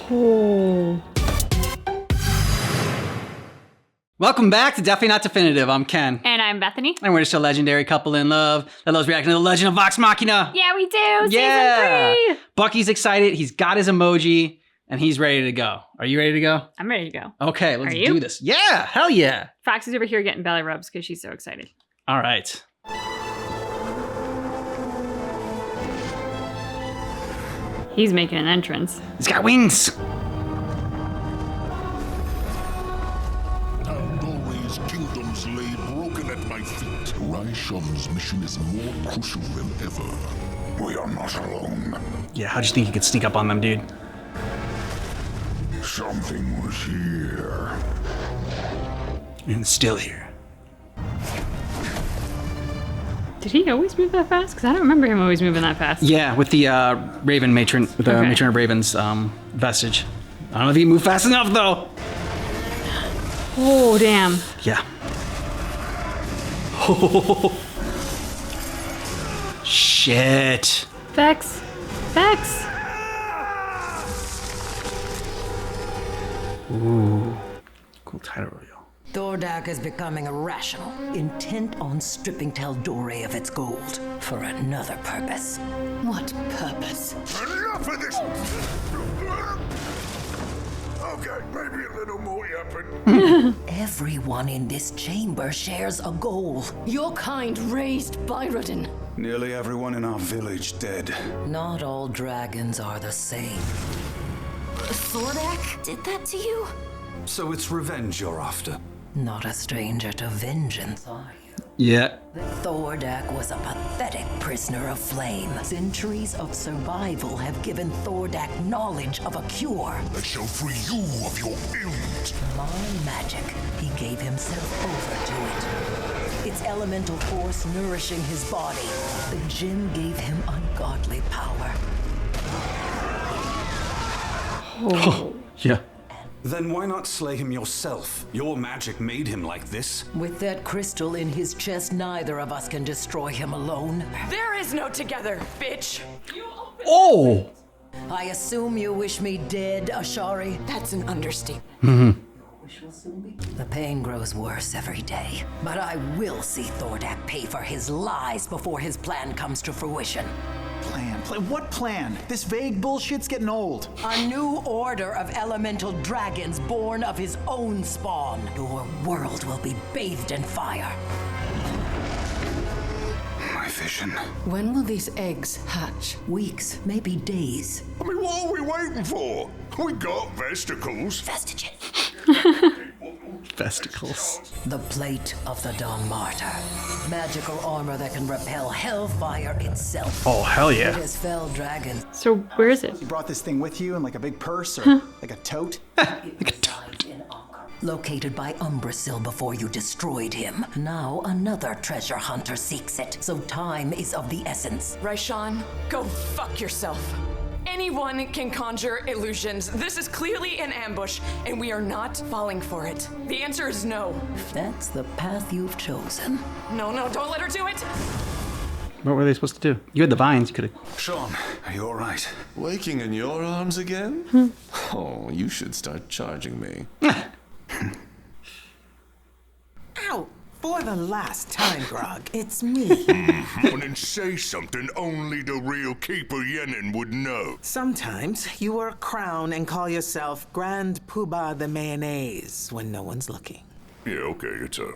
Oh. Welcome back to Definitely Not Definitive. I'm Ken. And I'm Bethany. And we're just a legendary couple in love that loves reacting to the legend of Vox Machina. Yeah, we do. Season 3. Bucky's excited. He's got his emoji and he's ready to go. Are you ready to go? I'm ready to go. Okay, let's do this. Yeah, hell yeah. Fox is over here getting belly rubs because she's so excited. All right. He's making an entrance. He's got wings. Always kingdoms lay broken at my feet. Raishon's mission is more crucial than ever. We are not alone. Yeah, how'd you think you could sneak up on them, dude? Something was here. And it's still here. Did he always move that fast? Because I don't remember him always moving that fast. Yeah, with the Raven matron, with the matron of Raven's vestige. I don't know if he can move fast enough though. Oh, damn. Yeah. Shit. Vex. Vex. Ooh. Cool title reveal. Thordak is becoming irrational, intent on stripping Taldore of its gold for another purpose. What purpose? Enough of this! Okay, maybe a little more yapping. Everyone in this chamber shares a goal. Your kind raised Byrodin. Nearly everyone in our village dead. Not all dragons are the same. Thordak did that to you? So it's revenge you're after? Not a stranger to vengeance, are you? Yeah. Thordak was a pathetic prisoner of flame. Centuries of survival have given Thordak knowledge of a cure. That shall free you of your ills. My magic, he gave himself over to it. Its elemental force nourishing his body. The gem gave him ungodly power. Oh. Yeah. Then why not slay him yourself? Your magic made him like this. With that crystal in his chest, neither of us can destroy him alone. There is no together, bitch. Oh! I assume you wish me dead, Ashari? That's an understatement. The pain grows worse every day. But I will see Thordak pay for his lies before his plan comes to fruition. Plan? What plan? This vague bullshit's getting old. A new order of elemental dragons born of his own spawn. Your world will be bathed in fire. My vision. When will these eggs hatch? Weeks, maybe days. I mean, what are we waiting for? We got vesticles. Vestiges. Vesticles. The plate of the Dawn Martyr. Magical armor that can repel hellfire itself. Oh, hell It yeah. has felled dragons. So where is it? You brought this thing with you in like a big purse or like a tote? Located by Umbrasil before you destroyed him. Now another treasure hunter seeks it, so time is of the essence. Raishon, go fuck yourself. Anyone can conjure illusions. This is clearly an ambush, and we are not falling for it. The answer is no. That's the path you've chosen. No, don't let her do it. What were they supposed to do? You had the vines. You could have. Sean, are you alright? Waking in your arms again? Oh, you should start charging me. Ow! For the last time, Grog, it's me. And then say something only the real Keeper Yenin would know. Sometimes you wear a crown and call yourself Grand Poobah the Mayonnaise when no one's looking. Yeah, okay, it's a...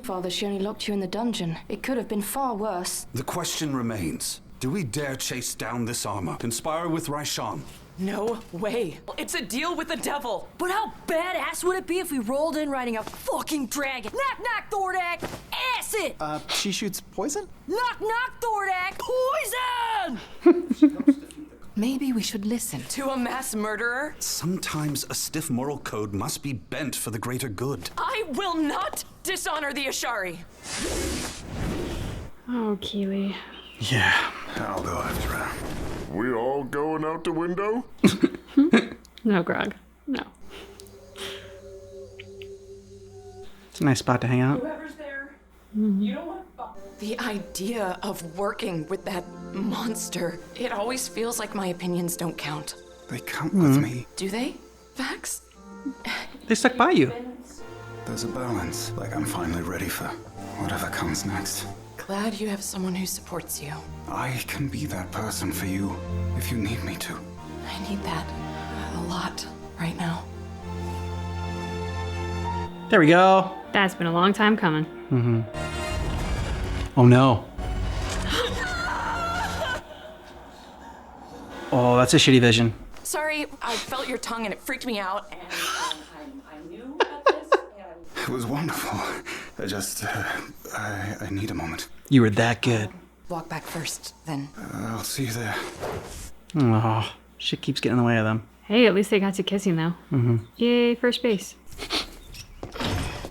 Father, she only locked you in the dungeon. It could have been far worse. The question remains. Do we dare chase down this armor? Conspire with Raishon? No way. It's a deal with the devil. But how badass would it be if we rolled in riding a fucking dragon? Knock, knock, Thordak! Acid! She shoots poison? Knock, knock, Thordak! Poison! Maybe we should listen. To a mass murderer? Sometimes a stiff moral code must be bent for the greater good. I will not dishonor the Ashari. Oh, Keely. Yeah. I'll go after her. We all going out the window? No, Grog. No. It's a nice spot to hang out. Whoever's there, you don't want to. The idea of working with that monster, it always feels like my opinions don't count. They count with me. Do they, Vax? They stuck by you. There's a balance. Like I'm finally ready for whatever comes next. Glad you have someone who supports you. I can be that person for you if you need me to. I need that a lot right now. There we go. That's been a long time coming. Oh no. Oh, that's a shitty vision. Sorry, I felt your tongue and it freaked me out. And I knew about this. It was wonderful. I need a moment. You were that good. Walk back first, then. I'll see you there. Oh, shit keeps getting in the way of them. Hey, at least they got to kissing though. Yay, first base.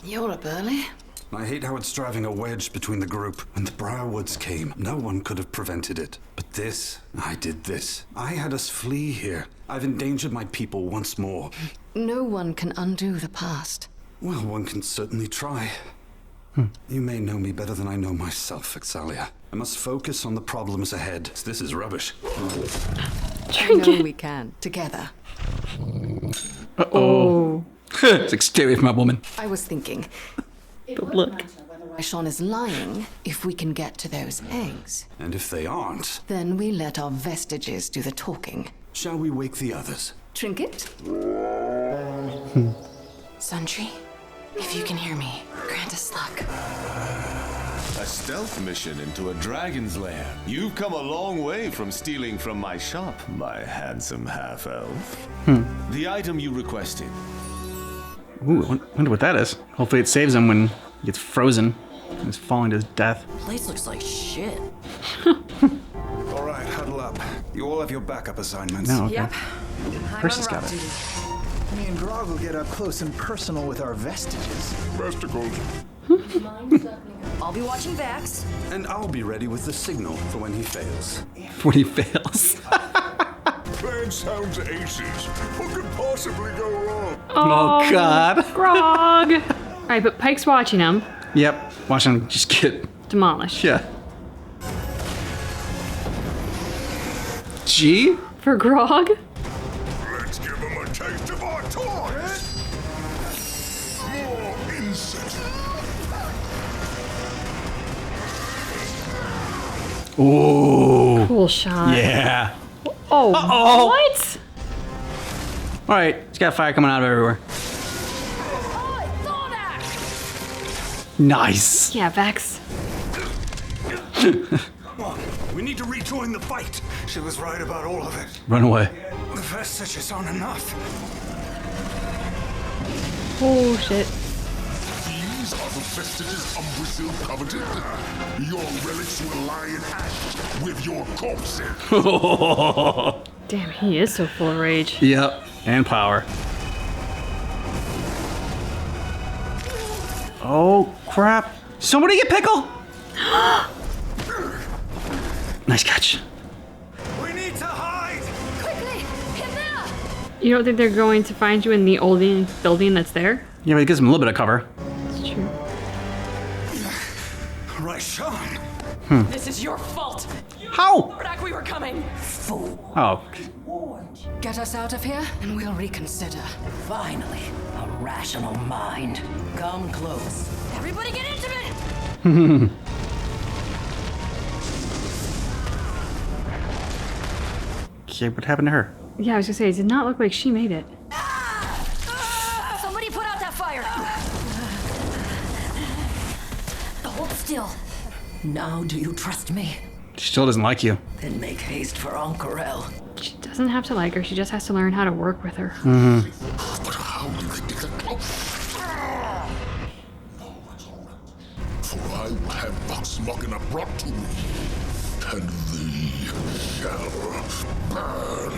You're up early. I hate how it's driving a wedge between the group. When the Briarwoods came, no one could have prevented it. But this, I did this. I had us flee here. I've endangered my people once more. No one can undo the past. Well, one can certainly try. You may know me better than I know myself, Ixalia. I must focus on the problems ahead. This is rubbish. I know we can, together. Uh-oh. It's like, stay away from my woman. I was thinking, it But won't look. matter whether Raishon is lying if we can get to those eggs. And if they aren't, Then we let our vestiges do the talking. shall we wake the others? Trinket? Sundry, if you can hear me, grant us luck. A stealth mission into a dragon's lair. You've come a long way from stealing from my shop, my handsome half-elf. The item you requested. Ooh, I wonder what that is. Hopefully it saves him when he gets frozen and is falling to his death. Place looks like shit. All right, huddle up. You all have your backup assignments. No, okay. Yep. Percy's got it. Me and Grog will get up close and personal with our vestiges. Vesticles. I'll be watching Vax. And I'll be ready with the signal for when he fails. When he fails. Plan sounds aces. What could possibly go wrong? Oh, God. Grog! Alright, but Pike's watching him. Yep. Watch him just get... Demolished. Yeah. G? For Grog? Let's give him a taste of our toys. More insect. Ooh. Cool shot. Yeah. Oh, Uh-oh. what? All right. He's got fire coming out of everywhere. Nice. Yeah, Vex. Come on, we need to rejoin the fight. She was right about all of it. Run away. The vestiges aren't enough. Oh, shit. These are the vestiges Umbrasil coveted. Your relics will lie in ash with your corpses. Damn, he is so full of rage. Yep. And power. Oh, crap. Somebody get Pickle! Nice catch. We need to hide! Quickly, hit there! You don't think they're going to find you in the old building that's there? Yeah, but it gives him a little bit of cover. It's true. Raishon! This is your fault. How? Back we were coming. Oh. Get us out of here, and we'll reconsider. Finally, a rational mind. Come close. Everybody get intimate! Okay, what happened to her? Yeah, I was gonna say, it did not look like she made it. Somebody put out that fire! Hold still. Now do you trust me? She still doesn't like you. Then make haste for Ankarel. She doesn't have to like her, she just has to learn how to work with her. But how do they get that close? For I will have Vox Machina brought to me, and thee shall burn.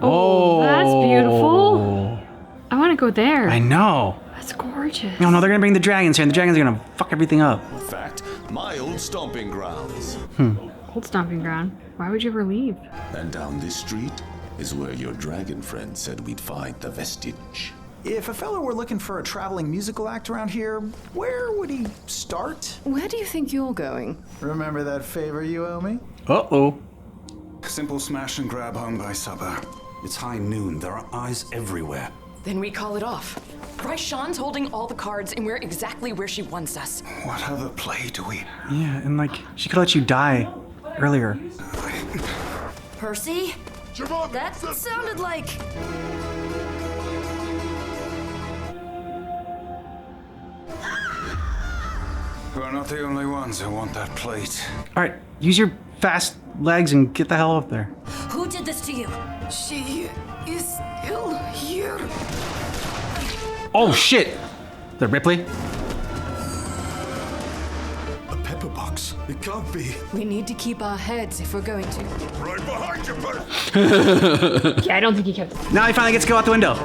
Oh, that's beautiful. I want to go there. I know. That's gorgeous. No, they're gonna bring the dragons here, and the dragons are gonna fuck everything up. In fact, my old stomping grounds. Old stomping ground. Why would you ever leave? And down this street is where your dragon friend said we'd find the vestige. If a fellow were looking for a traveling musical act around here, where would he start? Where do you think you're going? Remember that favor you owe me? Uh-oh. Simple smash and grab home by supper. It's high noon. There are eyes everywhere. Then we call it off. Raishan's holding all the cards, and we're exactly where she wants us. What other play do we... Yeah, and like, she could let you die earlier. Percy? That sounded like... We're not the only ones who want that plate. All right, use your fast legs and get the hell up there. Who did this to you? She is still here. Oh, shit! The Ripley? A pepper box. It can't be. We need to keep our heads if we're going to. Right behind you, Bert. Yeah, I don't think he kept it. Now he finally gets to go out the window.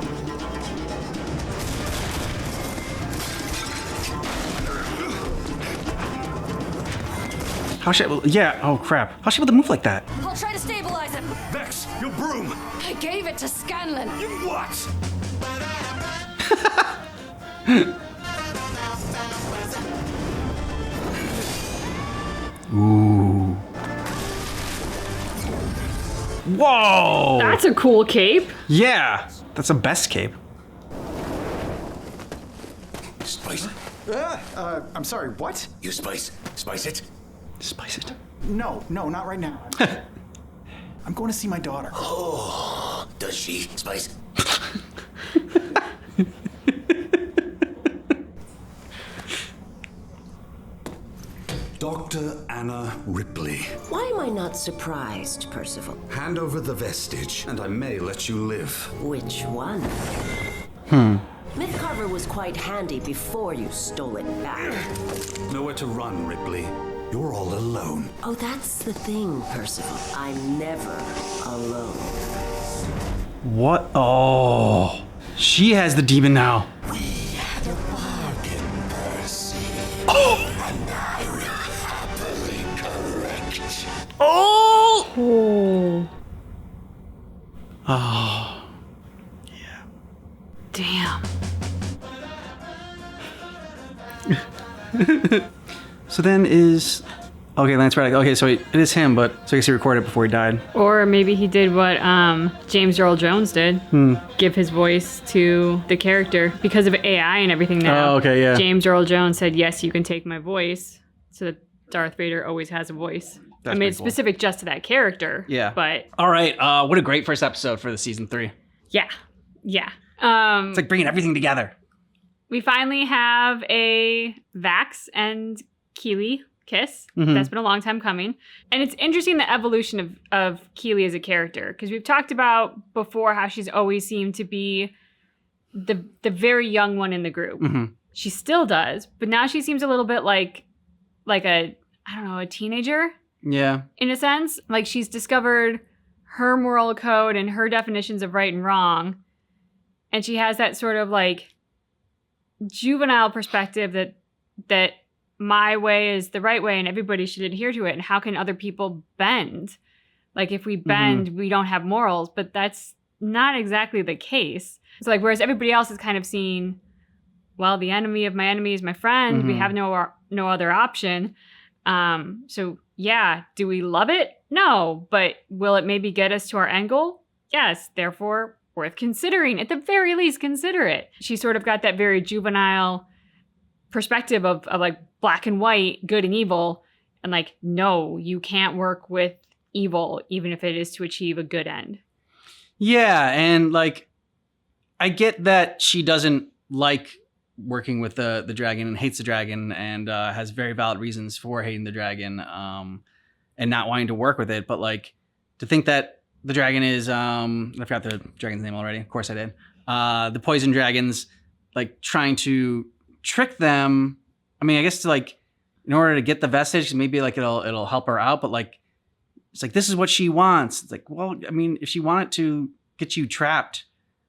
How's she? Yeah. Oh crap. How's she able to move like that? I'll try to stabilize him. Vex, your broom. I gave it to Scanlan. You what? Ooh. Whoa! That's a cool cape. Yeah, that's the best cape. Spice it. I'm sorry, what? You spice it. Spice it. No, not right now. I'm going to see my daughter. Oh, does she spice? Dr. Anna Ripley. Why am I not surprised, Percival? Hand over the vestige, and I may let you live. Which one? Myth Carver was quite handy before you stole it back. Nowhere to run, Ripley. You're all alone. Oh, that's the thing, Percival. I'm never alone. What? Oh, she has the demon now. We had a bargain, Percy. Oh! And I will happily correct. Oh! Oh. Oh. Damn. So then is... Okay, Lance Reddick. Okay, so it is him, but so I guess he recorded it before he died. Or maybe he did what James Earl Jones did. Give his voice to the character. Because of AI and everything now. Oh, okay, yeah. James Earl Jones said, yes, you can take my voice. So that Darth Vader always has a voice. That's I mean, pretty it's cool. specific just to that character. Yeah. But All right, what a great first episode for the season 3. yeah. Yeah. It's like bringing everything together. We finally have a Vax and Keely kiss. Mhm. That's been a long time coming. And it's interesting the evolution of Keely as a character, because we've talked about before how she's always seemed to be the very young one in the group. Mhm. She still does, but now she seems a little bit like a, I don't know, a teenager Yeah. in a sense. Like she's discovered her moral code and her definitions of right and wrong. And she has that sort of like juvenile perspective that my way is the right way and everybody should adhere to it. And how can other people bend? Like if we bend, we don't have morals, but that's not exactly the case. So like, whereas everybody else is kind of seeing, well, the enemy of my enemy is my friend. We have no other option. So yeah, do we love it? No, but will it maybe get us to our end goal? Yes, therefore worth considering. At the very least, consider it. She sort of got that very juvenile perspective of like black and white, good and evil. And like, no, you can't work with evil, even if it is to achieve a good end. Yeah, and like, I get that she doesn't like working with the dragon and hates the dragon and has very valid reasons for hating the dragon and not wanting to work with it. But like, to think that the dragon is, I forgot the dragon's name already. Of course I did. The poison dragons, like trying to trick them. I mean, I guess to like, in order to get the vestige, maybe like it'll help her out. But like, it's like, this is what she wants. It's like, well, I mean, if she wanted to get you trapped,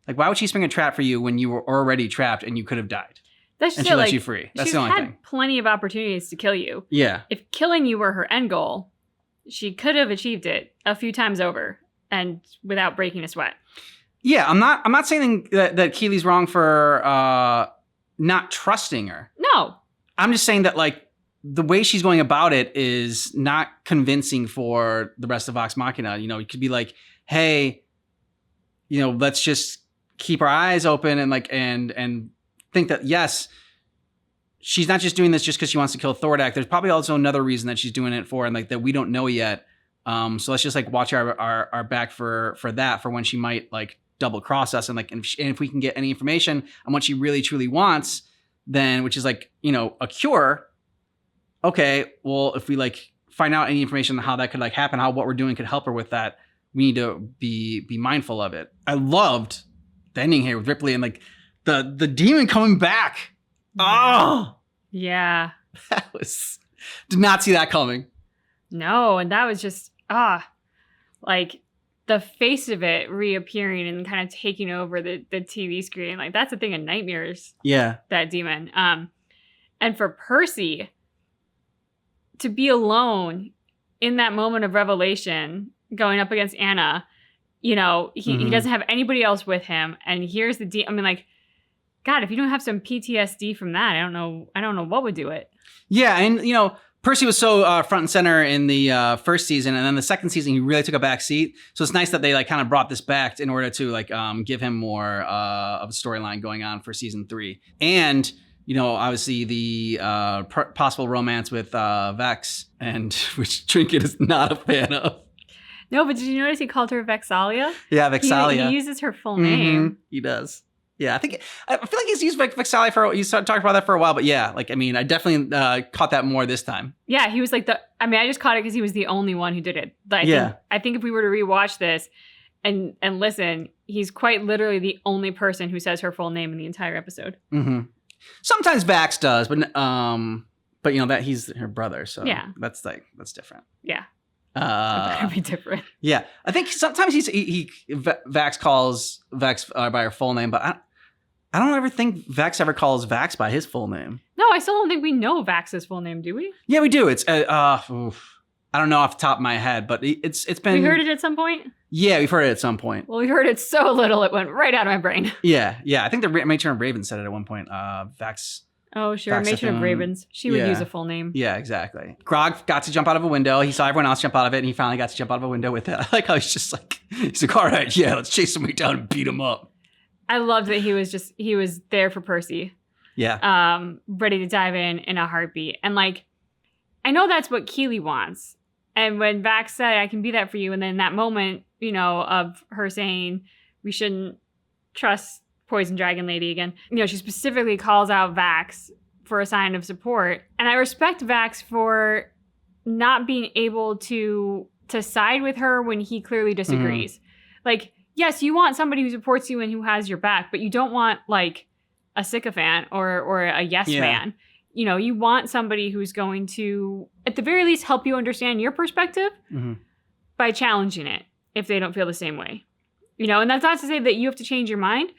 like, why would she spring a trap for you when you were already trapped and you could have died? That's and just she let like, you free. That's she's the only had thing. plenty of opportunities to kill you. Yeah. If killing you were her end goal, she could have achieved it a few times over and without breaking a sweat. Yeah, I'm not saying that Keely's wrong for not trusting her. No. I'm just saying that like the way she's going about it is not convincing for the rest of Vox Machina. You know, it could be like, hey, you know, let's just keep our eyes open and like and think that yes, she's not just doing this just because she wants to kill Thordak. There's probably also another reason that she's doing it for, and like that we don't know yet. So let's just like watch our back for that, for when she might like double cross us, and like and if we can get any information on what she really truly wants, then which is like, you know, a cure. Okay, well, if we like find out any information on how that could like happen, how what we're doing could help her with that, we need to be mindful of it. I loved the ending here with Ripley and like the demon coming back. Oh Yeah. that was, did not see that coming. No, and that was just like the face of it reappearing and kind of taking over the TV screen. Like that's a thing of nightmares. Yeah. That demon. And for Percy to be alone in that moment of revelation going up against Anna, you know, he doesn't have anybody else with him, and here's the I mean, like, God, if you don't have some PTSD from that, I don't know what would do it. Yeah, and you know, Percy was so front and center in the first season, and then the second season he really took a back seat. So it's nice that they like kind of brought this back in order to like give him more of a storyline going on for season 3. And you know, obviously the possible romance with Vex, and which Trinket is not a fan of. No, but did you notice he called her Vexalia? Yeah, Vexalia. He uses her full name. He does. Yeah, I feel like he's used Vexalia for, he's talked about that for a while, but yeah, like, I mean, I definitely caught that more this time. Yeah, he was like I just caught it because he was the only one who did it. But I think if we were to rewatch this and listen, he's quite literally the only person who says her full name in the entire episode. Mm-hmm. Sometimes Vax does, but you know that he's her brother, so yeah, that's different. Yeah, it better be different. Yeah, I think sometimes Vax calls Vex by her full name, but I don't ever think Vex ever calls Vax by his full name. No, I still don't think we know Vax's full name, do we? Yeah, we do. It's I don't know off the top of my head, but it's been. We heard it at some point. Yeah, we've heard it at some point. Well, we heard it so little it went right out of my brain. Yeah. I think the matron of Ravens said it at one point. Vax. Oh, sure, matron of Ravens. She would use a full name. Yeah, exactly. Grog got to jump out of a window. He saw everyone else jump out of it, and he finally got to jump out of a window with it. I like how he's like, all right, yeah, let's chase somebody down and beat him up. I loved that he was there for Percy. Yeah. Ready to dive in a heartbeat. And like, I know that's what Keely wants. And when Vax said, I can be that for you, and then that moment, you know, of her saying we shouldn't trust Poison Dragon Lady again, you know, she specifically calls out Vax for a sign of support. And I respect Vax for not being able to side with her when he clearly disagrees. Mm-hmm. Like, yes, you want somebody who supports you and who has your back, but you don't want like a sycophant or a yes man. You know, you want somebody who's going to, at the very least, help you understand your perspective by challenging it if they don't feel the same way. You know, and that's not to say that you have to change your mind,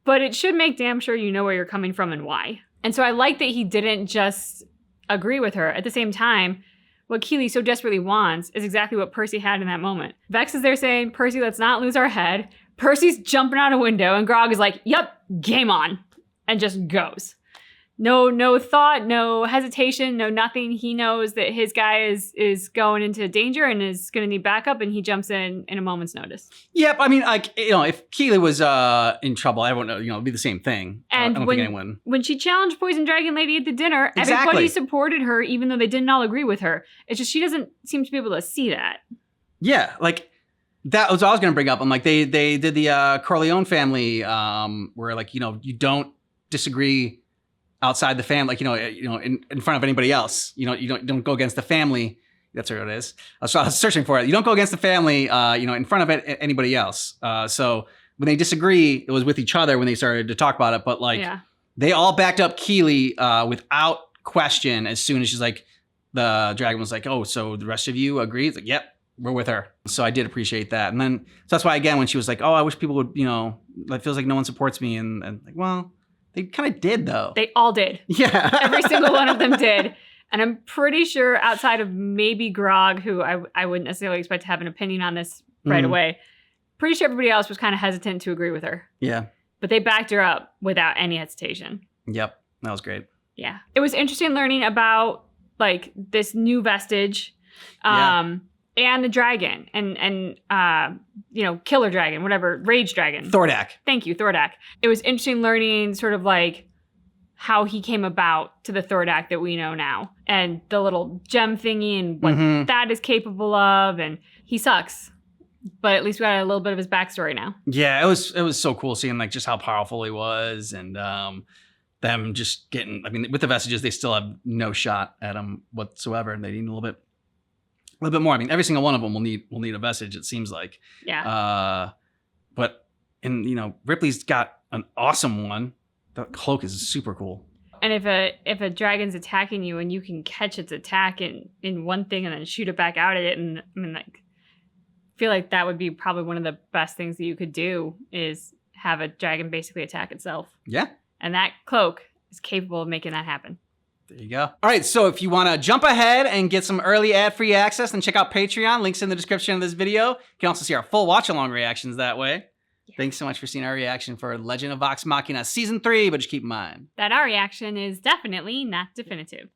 but it should make damn sure you know where you're coming from and why. And so I like that he didn't just agree with her. At the same time, what Keely so desperately wants is exactly what Percy had in that moment. Vex is there saying, Percy, let's not lose our head. Percy's jumping out a window, and Grog is like, yep, game on, and just goes. No thought, no hesitation, no nothing. He knows that his guy is going into danger and is going to need backup, and he jumps in a moment's notice. Yep, I mean, like, you know, if Keely was in trouble, everyone, you know, it'd be the same thing. And I don't think anyone. When she challenged Poison Dragon Lady at the dinner, everybody supported her, even though they didn't all agree with her. It's just she doesn't seem to be able to see that. Yeah, like that was what I was going to bring up. I'm like, they did the Corleone family, where like, you know, you don't disagree outside the family, like, you know, in front of anybody else. You know, you don't go against the family. That's what it is. I was searching for it. You don't go against the family, you know, in front of anybody else. So when they disagree, it was with each other when they started to talk about it. But like, they all backed up Keely without question as soon as she's like, the dragon was like, oh, so the rest of you agree? It's like, yep, we're with her. So I did appreciate that. And then, so that's why, again, when she was like, oh, I wish people would, you know, it feels like no one supports me. And like, well, they kind of did, though. They all did. Yeah. Every single one of them did. And I'm pretty sure outside of maybe Grog, who I wouldn't necessarily expect to have an opinion on this right away, pretty sure everybody else was kind of hesitant to agree with her. Yeah. But they backed her up without any hesitation. Yep. That was great. Yeah. It was interesting learning about like this new vestige and the dragon and killer dragon, whatever, rage dragon. Thordak. Thank you, Thordak. It was interesting learning sort of like how he came about to the Thordak that we know now and the little gem thingy and what that is capable of. And he sucks. But at least we got a little bit of his backstory now. Yeah, it was so cool seeing like just how powerful he was and them just getting, I mean, with the vestiges, they still have no shot at him whatsoever. They need a little bit more. I mean, every single one of them will need a vestige, it seems like. Yeah. But Ripley's got an awesome one. The cloak is super cool. And if a dragon's attacking you and you can catch its attack in one thing and then shoot it back out at it, and I mean, like, I feel like that would be probably one of the best things that you could do is have a dragon basically attack itself. Yeah. And that cloak is capable of making that happen. There you go. All right, so if you want to jump ahead and get some early ad-free access, then check out Patreon. Links in the description of this video. You can also see our full watch-along reactions that way. Yeah. Thanks so much for seeing our reaction for Legend of Vox Machina Season 3, but just keep in mind that our reaction is definitely not definitive.